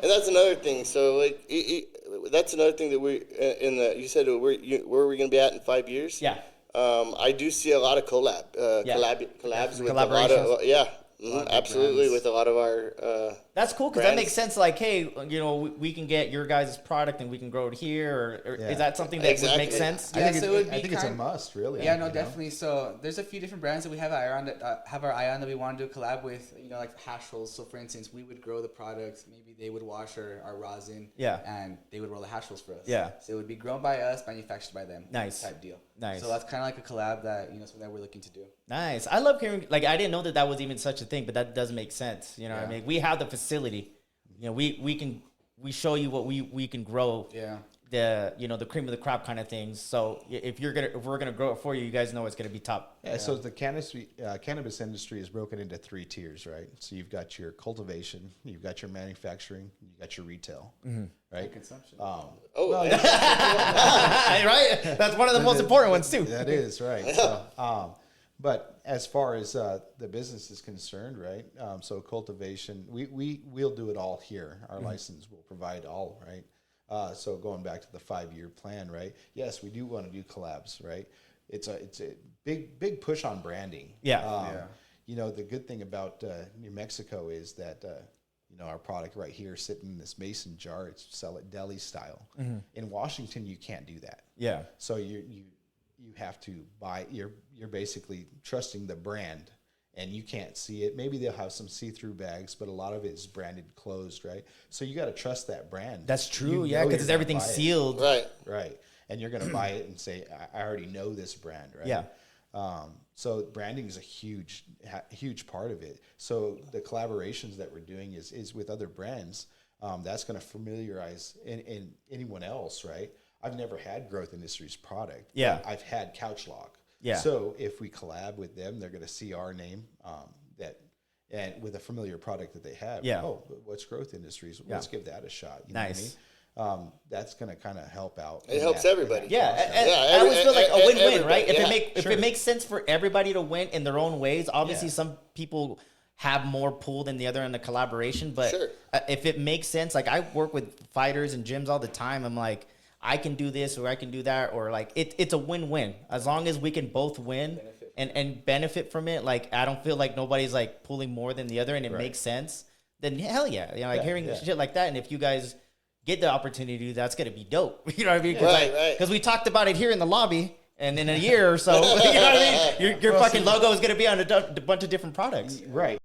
And that's another thing. So like, that's another thing that you said where are we going to be at in 5 years? Yeah. I do see a lot of collabs with a lot of absolutely with a lot of our. That's cool because that makes sense. Like, hey, we can get your guys' product and we can grow it here. Or is that something that would make sense? Yeah, I think it's a must, really. Yeah, no, definitely. So there's a few different brands that we have our eye on that we want to do a collab with. Like hash rolls. So for instance, we would grow the product. Maybe they would wash our rosin. Yeah. And they would roll the hash rolls for us. Yeah. So it would be grown by us, manufactured by them. Nice. Type deal. Nice. So that's kind of like a collab that something that we're looking to do. Nice. I love hearing. Like, I didn't know that was even such a thing, but that does make sense. What I mean? We have the facility. We show you what we can grow. Yeah. The cream of the crop kind of things. So if we're gonna grow it for you, you guys know it's gonna be top. Yeah. So the cannabis industry is broken into 3 tiers, right? So you've got your cultivation, you've got your manufacturing, you've got your retail, right? Consumption. Right. That's one of the most important ones too. That is right. So, but as far as the business is concerned, right? So cultivation, we'll do it all here. Our license will provide all, right? So going back to the 5-year plan, right? Yes, we do want to do collabs, right? It's a big push on branding. Yeah. The good thing about New Mexico is that our product right here sitting in this mason jar, it's sell it deli style. In Washington, you can't do that. Yeah. So you have to buy. You're basically trusting the brand. And you can't see it. Maybe they'll have some see-through bags, but a lot of it is branded closed, right? So you got to trust that brand. That's true, because everything's sealed. Right. And you're going to buy it and say, I already know this brand, right? Yeah. So branding is a huge part of it. So the collaborations that we're doing is with other brands. That's going to familiarize in anyone else, right? I've never had Growth Industries product. Yeah. I've had Couch Lock. Yeah. So if we collab with them, they're going to see our name and with a familiar product that they have. Yeah. Oh, what's Growth Industries? Let's give that a shot. You nice. know what I mean? That's going to kind of help out. It helps everybody. I always feel like a win-win, right? If it makes sense for everybody to win in their own ways, obviously some people have more pull than the other in the collaboration. But if it makes sense, like I work with fighters and gyms all the time. I'm like, I can do this or I can do that, or like it's a win-win as long as we can both win and benefit from it. Like I don't feel like nobody's like pulling more than the other, and it makes sense. Then hell yeah, hearing shit like that, and if you guys get the opportunity to do that's gonna be dope. You know what I mean? Right. Because we talked about it here in the lobby, and in a year or so, you know what I mean? Your fucking logo is gonna be on a bunch of different products. Right.